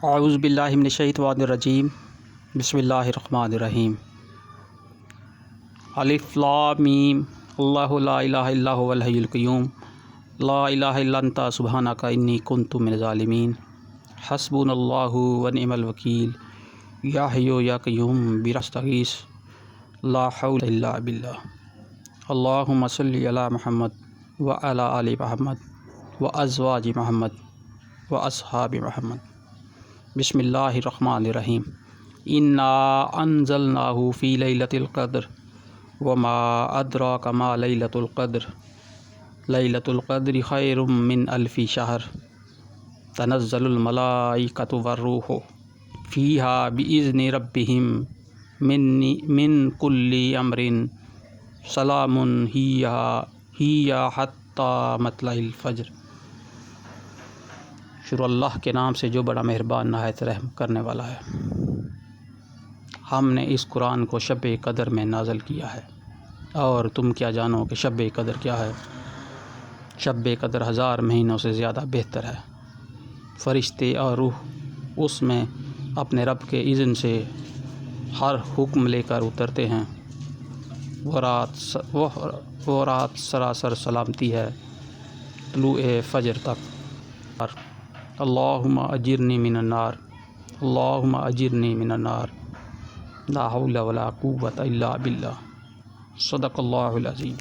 اعوذ باللہ من الشیطان الرجیم بسم اللہ الرحمن الرحیم الف لام میم اللہ لا الہ الا هو الحی القیوم لا الہ الا انت سبحانک انی کنت من الظالمین حسبنا اللہ ونعم الوکیل یا حی یا قیوم برحمتک استغیث لا حول الا باللہ اللہم صلی علی محمد وعلی آل محمد وازواج محمد واصحاب محمد۔ بسم اللہ الرحمن الرحیم انا انزلناہ فی لیلۃ القدر وما ادراک ما لیلۃ القدر لیلۃ القدر خیر من الف شہر تنزل الملائکۃ والروح فیہا باذن ربہم من کل امر سلام ہی حتی مطلع الفجر۔ شروع اللہ کے نام سے جو بڑا مہربان نہایت رحم کرنے والا ہے۔ ہم نے اس قرآن کو شب قدر میں نازل کیا ہے، اور تم کیا جانو کہ شب قدر کیا ہے؟ شب قدر 1000 مہینوں سے زیادہ بہتر ہے۔ فرشتے اور روح اس میں اپنے رب کے اذن سے ہر حکم لے کر اترتے ہیں۔ وہ رات سراسر سلامتی ہے طلوع فجر تک۔ اللہم اجرنی من النار، اللہم اجرنی من النار، لا حول ولا قوة الا باللہ، صدق اللہ العظیم۔